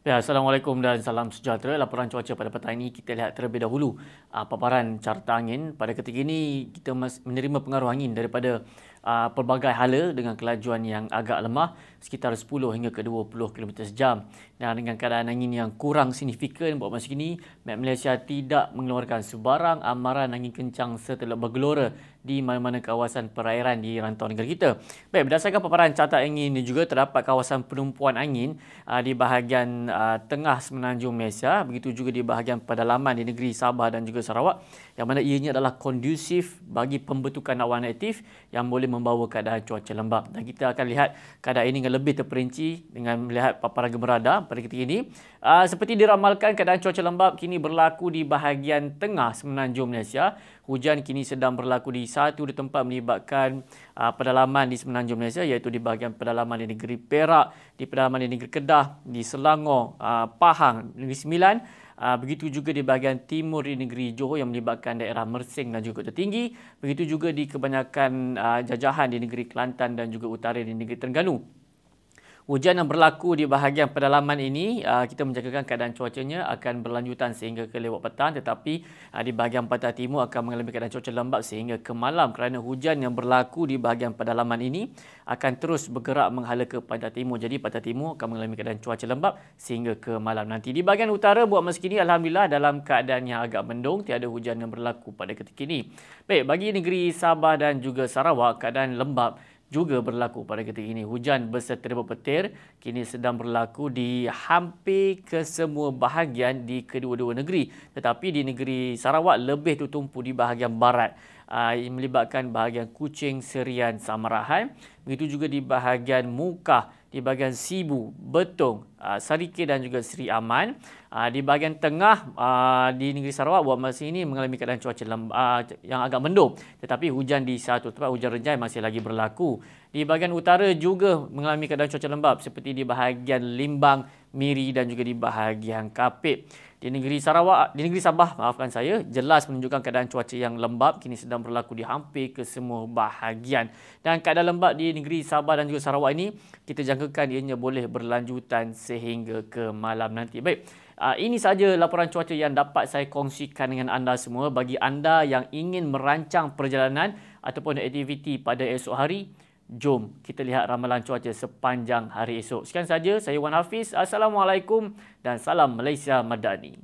Ya, Assalamualaikum dan salam sejahtera. Laporan cuaca pada petang ini kita lihat terlebih dahulu paparan carta angin. Pada ketika ini kita menerima pengaruh angin daripada pelbagai hala dengan kelajuan yang agak lemah sekitar 10 hingga ke 20 km sejam. Dan dengan keadaan angin yang kurang signifikan buat masa kini, Met Malaysia tidak mengeluarkan sebarang amaran angin kencang serta bergelora di mana-mana kawasan perairan di rantau negara kita. Baik, berdasarkan paparan carta angin ini juga terdapat kawasan penumpuan angin di bahagian tengah semenanjung Malaysia, begitu juga di bahagian pedalaman di negeri Sabah dan juga Sarawak, yang mana ianya adalah kondusif bagi pembentukan awan aktif yang boleh membawa keadaan cuaca lembap. Dan kita akan lihat keadaan ini dengan lebih terperinci dengan melihat paparan gemerada pada ketika ini. Seperti diramalkan, keadaan cuaca lembap kini berlaku di bahagian tengah semenanjung Malaysia. Hujan kini sedang berlaku di satu tempat melibatkan pedalaman di semenanjung Malaysia, iaitu di bahagian pedalaman di negeri Perak, di pedalaman di negeri Kedah, di Selangor, Pahang, Negeri Sembilan. Begitu juga di bahagian timur di negeri Johor yang melibatkan daerah Mersing dan juga Kota Tinggi. Begitu juga di kebanyakan jajahan di negeri Kelantan dan juga utara di negeri Terengganu. Hujan yang berlaku di bahagian pedalaman ini, kita menjangkakan keadaan cuacanya akan berlanjutan sehingga ke lewat petang, tetapi di bahagian pantai timur akan mengalami keadaan cuaca lembap sehingga ke malam, kerana hujan yang berlaku di bahagian pedalaman ini akan terus bergerak menghala ke pantai timur. Jadi pantai timur akan mengalami keadaan cuaca lembap sehingga ke malam nanti. Di bahagian utara buat masa kini, alhamdulillah dalam keadaan yang agak mendung, tiada hujan yang berlaku pada ketika ini. Baik, bagi negeri Sabah dan juga Sarawak, keadaan lembap juga berlaku pada ketika ini. Hujan berserta petir kini sedang berlaku di hampir ke semua bahagian di kedua-dua negeri. Tetapi di negeri Sarawak lebih tertumpu di bahagian barat, yang melibatkan bahagian Kuching, Serian, Samarahan. Begitu juga di bahagian Mukah, di bahagian Sibu, Betong, Sarike dan juga Seri Aman. Di bahagian tengah di negeri Sarawak buat masa ini mengalami keadaan cuaca yang agak mendung, tetapi hujan di satu tempat, hujan renjai masih lagi berlaku. Di bahagian utara juga mengalami keadaan cuaca lembap seperti di bahagian Limbang, Miri dan juga di bahagian Kapit. Di negeri Sabah, maafkan saya, jelas menunjukkan keadaan cuaca yang lembap kini sedang berlaku di hampir ke semua bahagian. Dan keadaan lembap di negeri Sabah dan juga Sarawak ini kita jangkakan ianya boleh berlanjutan sehingga ke malam nanti. Baik, ini sahaja laporan cuaca yang dapat saya kongsikan dengan anda semua. Bagi anda yang ingin merancang perjalanan ataupun aktiviti pada esok hari, jom kita lihat ramalan cuaca sepanjang hari esok. Sekian saja, saya Wan Hafiz. Assalamualaikum dan salam Malaysia Madani.